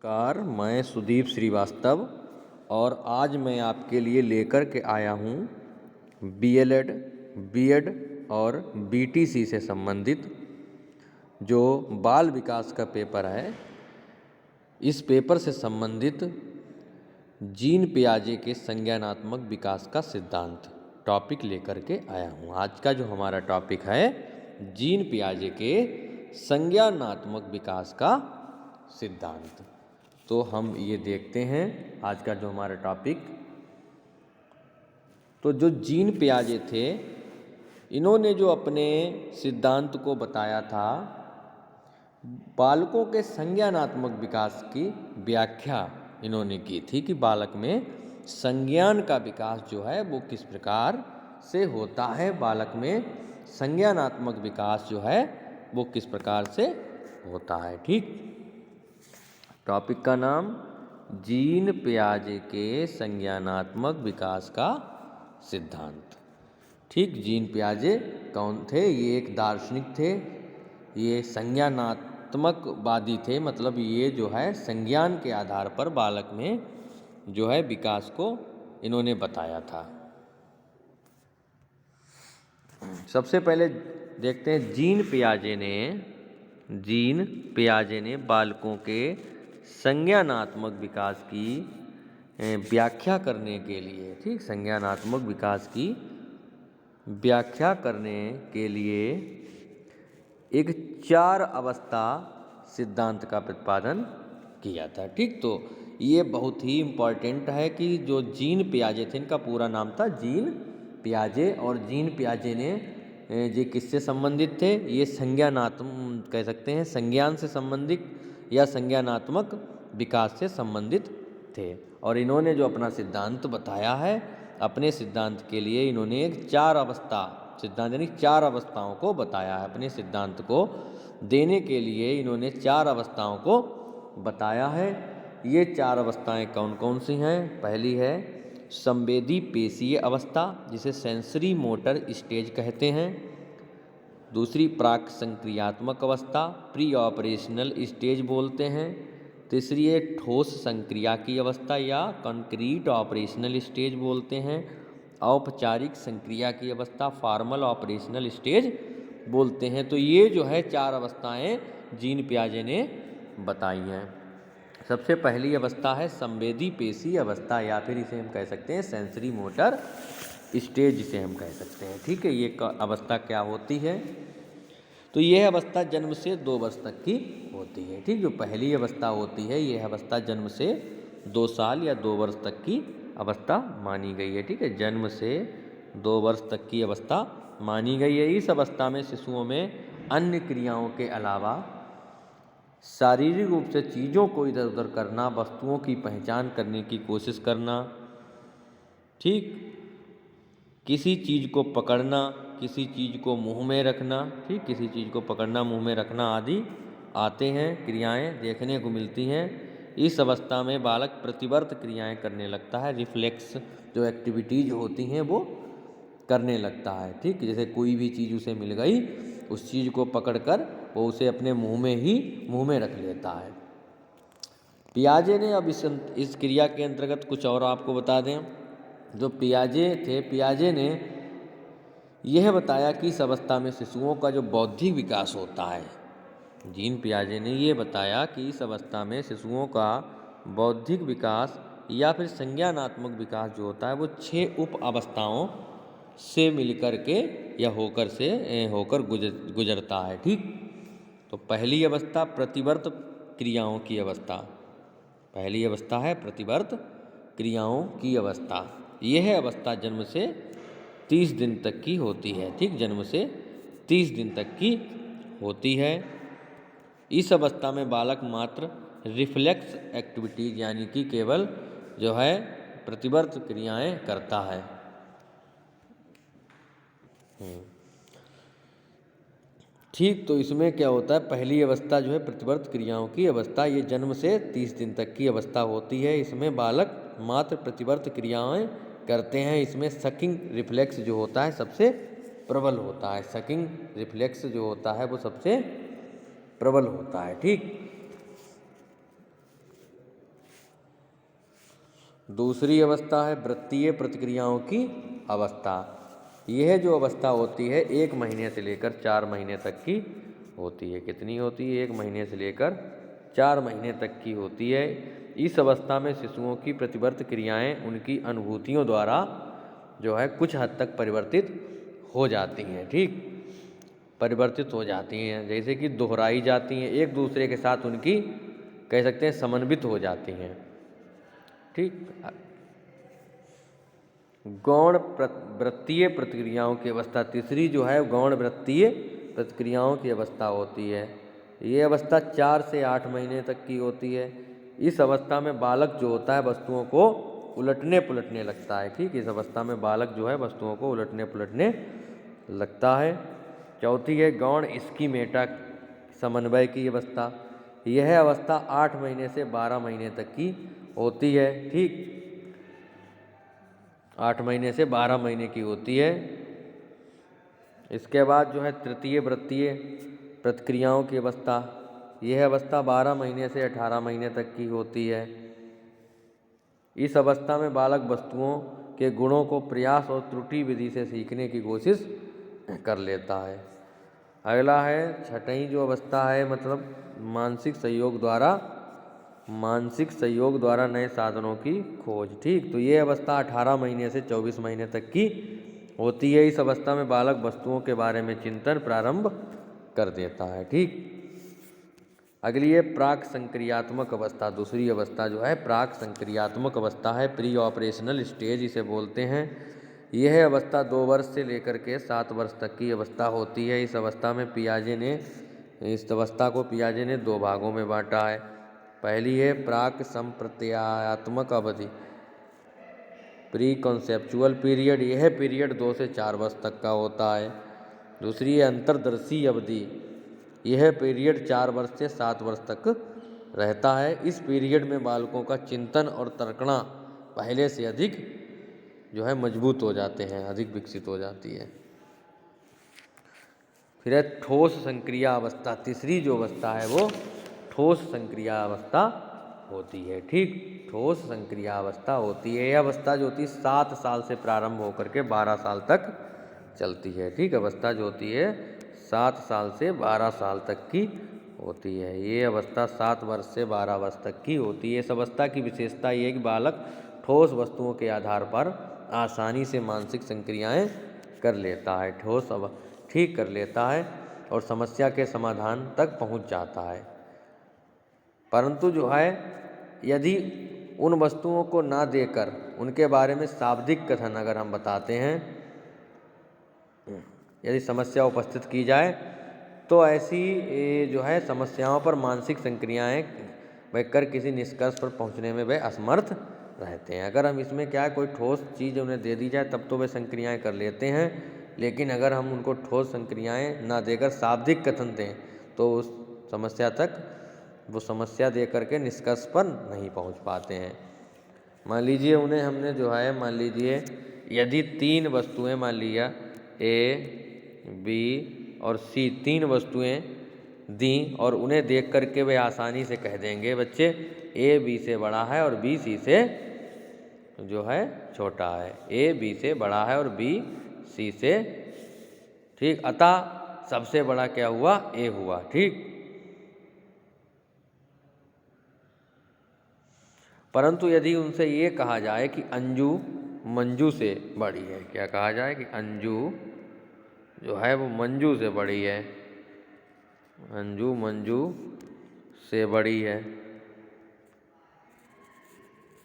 नमस्कार, मैं सुदीप श्रीवास्तव और आज मैं आपके लिए लेकर के आया हूँ बीएलएड, बीएड और बीटीसी से संबंधित जो बाल विकास का पेपर है। इस पेपर से संबंधित जीन पियाजे के संज्ञानात्मक विकास का सिद्धांत टॉपिक लेकर के आया हूँ। आज का जो हमारा टॉपिक है जीन पियाजे के संज्ञानात्मक विकास का सिद्धांत। तो हम ये देखते हैं आज का जो हमारा टॉपिक। तो जो जीन पियाजे थे, इन्होंने जो अपने सिद्धांत को बताया था, बालकों के संज्ञानात्मक विकास की व्याख्या इन्होंने की थी कि बालक में संज्ञान का विकास जो है वो किस प्रकार से होता है, बालक में संज्ञानात्मक विकास जो है वो किस प्रकार से होता है। ठीक, टॉपिक का नाम जीन पियाजे के संज्ञानात्मक विकास का सिद्धांत। ठीक, जीन पियाजे कौन थे? ये एक दार्शनिक थे, ये संज्ञानात्मकवादी थे। मतलब ये जो है संज्ञान के आधार पर बालक में जो है विकास को इन्होंने बताया था। सबसे पहले देखते हैं जीन पियाजे ने बालकों के संज्ञानात्मक विकास की व्याख्या करने के लिए, ठीक, संज्ञानात्मक विकास की व्याख्या करने के लिए एक 4 अवस्था सिद्धांत का प्रतिपादन किया था। ठीक, तो ये बहुत ही इम्पॉर्टेंट है कि जो जीन पियाजे थे, इनका पूरा नाम था जीन पियाजे, और जीन पियाजे ने ये किससे संबंधित थे? ये संज्ञानात्मक कह सकते हैं, संज्ञान से संबंधित या संज्ञानात्मक विकास से संबंधित थे। और इन्होंने जो अपना सिद्धांत बताया है, अपने सिद्धांत के लिए इन्होंने एक 4 अवस्था सिद्धांत यानी 4 अवस्थाओं को बताया है। अपने सिद्धांत को देने के लिए इन्होंने 4 अवस्थाओं को बताया है। ये 4 अवस्थाएं कौन कौन सी हैं? पहली है संवेदी पेशीय अवस्था, जिसे सेंसरी मोटर स्टेज कहते हैं। दूसरी प्राक संक्रियात्मक अवस्था, प्री ऑपरेशनल स्टेज बोलते हैं। तीसरी है ठोस संक्रिया की अवस्था या कंक्रीट ऑपरेशनल स्टेज बोलते हैं। औपचारिक संक्रिया की अवस्था, फॉर्मल ऑपरेशनल स्टेज बोलते हैं। तो ये जो है 4 अवस्थाएं जीन पियाजे ने बताई हैं। सबसे पहली अवस्था है संवेदी पेशी अवस्था, या फिर इसे हम कह सकते हैं सेंसरी मोटर स्टेज, जिसे हम कह सकते हैं। ठीक है, ये अवस्था क्या होती है? तो यह अवस्था जन्म से 2 वर्ष तक की होती है। ठीक, जो पहली अवस्था होती है, यह अवस्था जन्म से 2 साल या 2 वर्ष तक की अवस्था मानी गई है। ठीक है, जन्म से 2 वर्ष तक की अवस्था मानी गई है। इस अवस्था में शिशुओं में अन्य क्रियाओं के अलावा शारीरिक रूप से चीज़ों को इधर उधर करना, वस्तुओं की पहचान करने की कोशिश करना, ठीक, किसी चीज़ को पकड़ना, किसी चीज़ को मुंह में रखना, ठीक, किसी चीज़ को पकड़ना, मुंह में रखना आदि आते हैं, क्रियाएं देखने को मिलती हैं। इस अवस्था में बालक प्रतिवर्त क्रियाएं करने लगता है, रिफ्लेक्स जो एक्टिविटीज़ होती हैं वो करने लगता है। ठीक, जैसे कोई भी चीज़ उसे मिल गई, उस चीज़ को पकड़कर वो उसे अपने मुंह में रख लेता है। पियाजे ने अब इस क्रिया के अंतर्गत कुछ और आपको बता दें। जो पियाजे थे, पियाजे ने यह बताया कि इस अवस्था में शिशुओं का जो बौद्धिक विकास होता है, जीन पियाजे ने यह बताया कि इस अवस्था में शिशुओं का बौद्धिक विकास या फिर संज्ञानात्मक विकास जो होता है वो 6 उप अवस्थाओं से मिलकर के या होकर गुजरता है। ठीक, तो पहली अवस्था प्रतिवर्त क्रियाओं की अवस्था, पहली अवस्था है प्रतिवर्त क्रियाओं की अवस्था। यह अवस्था जन्म से 30 दिन तक की होती है। ठीक, जन्म से 30 दिन तक की होती है। इस अवस्था में बालक मात्र रिफ्लेक्स एक्टिविटीज यानी कि केवल जो है प्रतिवर्त क्रियाएं करता है। ठीक, तो इसमें क्या होता है? पहली अवस्था जो है प्रतिवर्त क्रियाओं की अवस्था, ये जन्म से 30 दिन तक की अवस्था होती है। इसमें बालक मात्र प्रतिवर्त क्रियाएं करते हैं। इसमें सकिंग रिफ्लेक्स जो होता है सबसे प्रबल होता है। सकिंग रिफ्लेक्स जो होता है वो सबसे प्रबल होता है। ठीक, दूसरी अवस्था है वृत्तीय प्रतिक्रियाओं की अवस्था। यह जो अवस्था होती है 1 महीने से लेकर 4 महीने तक की होती है। कितनी होती है? 1 महीने से लेकर 4 महीने तक की होती है। इस अवस्था में शिशुओं की प्रतिवर्त क्रियाएं उनकी अनुभूतियों द्वारा जो है कुछ हद तक परिवर्तित हो जाती हैं। ठीक, परिवर्तित हो जाती हैं, जैसे कि दोहराई जाती हैं, एक दूसरे के साथ उनकी कह सकते हैं समन्वित हो जाती हैं। ठीक, गौण वृत्तीय प्रतिक्रियाओं की अवस्था तीसरी जो है गौण वृत्तीय प्रतिक्रियाओं की अवस्था होती है। ये अवस्था 4 से 8 महीने तक की होती है। इस अवस्था में बालक जो होता है वस्तुओं को उलटने पुलटने लगता है। ठीक, इस अवस्था में बालक जो है वस्तुओं को उलटने पुलटने लगता है। चौथी है गौण स्कीमेटा समन्वय की अवस्था। यह अवस्था 8 महीने से 12 महीने तक की होती है। ठीक, 8 महीने से 12 महीने की होती है। इसके बाद जो है तृतीय वृत्तीय प्रतिक्रियाओं की अवस्था। यह अवस्था 12 महीने से 18 महीने तक की होती है। इस अवस्था में बालक वस्तुओं के गुणों को प्रयास और त्रुटि विधि से सीखने की कोशिश कर लेता है। अगला है छठी जो अवस्था है मतलब मानसिक सहयोग द्वारा नए साधनों की खोज। ठीक, तो ये अवस्था 18 महीने से 24 महीने तक की होती है। इस अवस्था में बालक वस्तुओं के बारे में चिंतन प्रारंभ कर देता है। ठीक, अगली है प्राक संक्रियात्मक अवस्था। दूसरी अवस्था जो है प्राक संक्रियात्मक अवस्था है, प्री ऑपरेशनल स्टेज इसे बोलते हैं। यह अवस्था 2 वर्ष से लेकर के 7 वर्ष तक की अवस्था होती है। इस अवस्था को पियाजे ने 2 भागों में बांटा है। पहली है प्राक संप्रत्यात्मक अवधि, प्री कॉन्सेप्चुअल पीरियड। यह पीरियड 2 से 4 वर्ष तक का होता है। दूसरी है अंतर्दर्शी अवधि। यह पीरियड 4 वर्ष से 7 वर्ष तक रहता है। इस पीरियड में बालकों का चिंतन और तर्कणा पहले से अधिक जो है मजबूत हो जाते हैं, अधिक विकसित हो जाती है। फिर है ठोस संक्रिया अवस्था। तीसरी जो अवस्था है वो ठोस संक्रिया अवस्था होती है। ठीक, ठोस संक्रिया अवस्था होती है। यह अवस्था जो होती है 7 साल से प्रारंभ होकर के 12 साल तक चलती है। ठीक, अवस्था जो होती है 7 साल से 12 साल तक की होती है। ये अवस्था 7 वर्ष से 12 वर्ष तक की होती है। इस अवस्था की विशेषता ये है कि बालक ठोस वस्तुओं के आधार पर आसानी से मानसिक संक्रियाएं कर लेता है, ठीक कर लेता है और समस्या के समाधान तक पहुंच जाता है। परंतु जो है यदि उन वस्तुओं को ना देकर उनके बारे में शाब्दिक कथन अगर हम बताते हैं, यदि समस्या उपस्थित की जाए तो ऐसी जो है समस्याओं पर मानसिक संक्रियाएं कर किसी निष्कर्ष पर पहुंचने में वे असमर्थ रहते हैं। अगर हम इसमें क्या है कोई ठोस चीज़ उन्हें दे दी जाए तब तो वे संक्रियाएं कर लेते हैं, लेकिन अगर हम उनको ठोस संक्रियाएं ना देकर शाब्दिक कथन दें तो उस समस्या तक वो समस्या दे करके निष्कर्ष पर नहीं पहुंच पाते हैं। मान लीजिए उन्हें हमने जो है मान लीजिए यदि 3 वस्तुएं मान लिया ए बी और सी 3 वस्तुएं दी और उन्हें देख करके वे आसानी से कह देंगे बच्चे ए बी से बड़ा है और बी सी से जो है छोटा है, ए बी से बड़ा है और बी सी से, ठीक, अतः सबसे बड़ा क्या हुआ? ए हुआ। ठीक, परंतु यदि उनसे ये कहा जाए कि अंजू मंजू से बड़ी है, क्या कहा जाए कि अंजू जो है वो मंजू से बड़ी है, अंजू मंजू से बड़ी है,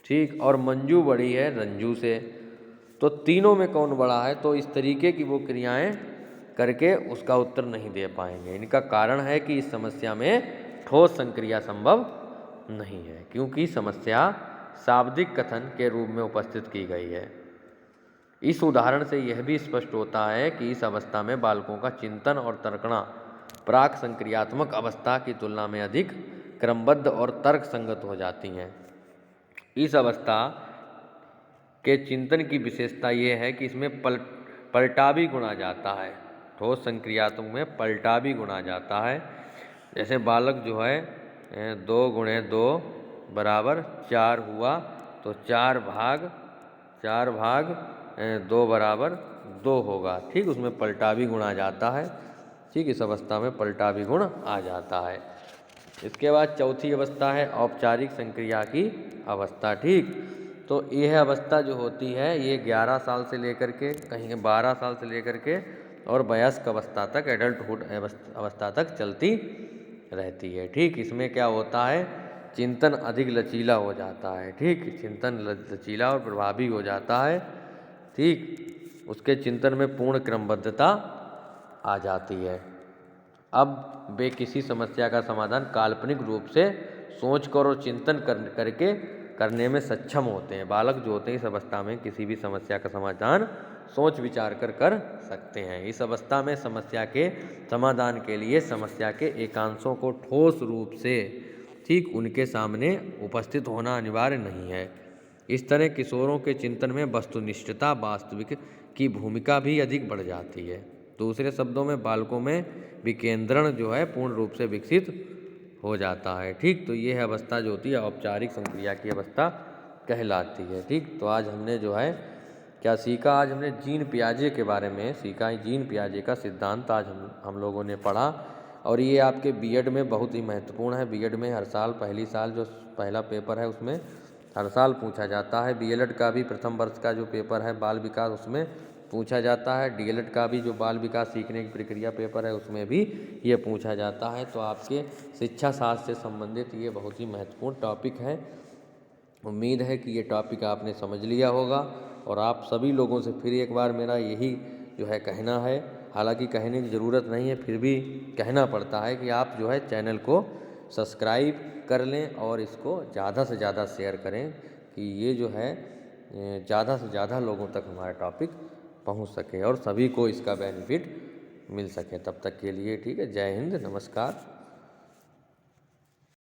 ठीक, और मंजू बड़ी है रंजू से, तो तीनों में कौन बड़ा है? तो इस तरीके की वो क्रियाएं करके उसका उत्तर नहीं दे पाएंगे। इनका कारण है कि इस समस्या में ठोस संक्रिया संभव नहीं है, क्योंकि समस्या शाब्दिक कथन के रूप में उपस्थित की गई है। इस उदाहरण से यह भी स्पष्ट होता है कि इस अवस्था में बालकों का चिंतन और तर्कणा प्राक संक्रियात्मक अवस्था की तुलना में अधिक क्रमबद्ध और तर्क संगत हो जाती हैं। इस अवस्था के चिंतन की विशेषता ये है कि इसमें पलटा भी गुणा जाता है। ठोस संक्रियात्मक में पलटा भी गुणा जाता है। जैसे बालक जो है 2 × 2 = 4 हुआ, तो 4 भाग 2 बराबर 2 होगा। ठीक, उसमें पलटा भी गुणा जाता है। ठीक, इस अवस्था में पलटा भी गुण आ जाता है। इसके बाद चौथी अवस्था है औपचारिक संक्रिया की अवस्था। ठीक, तो यह अवस्था जो होती है ये 11 साल से लेकर के कहीं 12 साल से लेकर के और वयस्क अवस्था तक, एडल्टहुड अवस्था तक चलती रहती है। ठीक, इसमें क्या होता है, चिंतन अधिक लचीला हो जाता है। ठीक, चिंतन लचीला और प्रभावी हो जाता है। ठीक, उसके चिंतन में पूर्ण क्रमबद्धता आ जाती है। अब वे किसी समस्या का समाधान काल्पनिक रूप से सोच कर और चिंतन करके करने में सक्षम होते हैं। बालक जो होते हैं इस अवस्था में किसी भी समस्या का समाधान सोच विचार कर सकते हैं। इस अवस्था में समस्या के समाधान के लिए समस्या के एकांशों को ठोस रूप से ठीक उनके सामने उपस्थित होना अनिवार्य नहीं है। इस तरह किशोरों के चिंतन में वस्तुनिष्ठता, वास्तविक की भूमिका भी अधिक बढ़ जाती है। दूसरे शब्दों में बालकों में विकेंद्रण जो है पूर्ण रूप से विकसित हो जाता है। ठीक, तो ये अवस्था जो होती है औपचारिक संक्रिया की अवस्था कहलाती है। ठीक, तो आज हमने जो है क्या सीखा, आज हमने जीन पियाजे के बारे में सीखा। जीन पियाजे का सिद्धांत आज हम लोगों ने पढ़ा और ये आपके बीएड में बहुत ही महत्वपूर्ण है। बीएड में हर साल पहली साल जो पहला पेपर है उसमें हर साल पूछा जाता है। बीएलएड का भी प्रथम वर्ष का जो पेपर है बाल विकास उसमें पूछा जाता है। डीएलएड का भी जो बाल विकास सीखने की प्रक्रिया पेपर है उसमें भी ये पूछा जाता है। तो आपके शिक्षा शास्त्र से संबंधित ये बहुत ही महत्वपूर्ण टॉपिक है। उम्मीद है कि ये टॉपिक आपने समझ लिया होगा और आप सभी लोगों से फिर एक बार मेरा यही जो है कहना है, हालांकि कहने की ज़रूरत नहीं है फिर भी कहना पड़ता है कि आप जो है चैनल को सब्सक्राइब कर लें और इसको ज़्यादा से ज़्यादा शेयर करें कि ये जो है ज़्यादा से ज़्यादा लोगों तक हमारा टॉपिक पहुंच सके और सभी को इसका बेनिफिट मिल सके। तब तक के लिए ठीक है, जय हिंद, नमस्कार।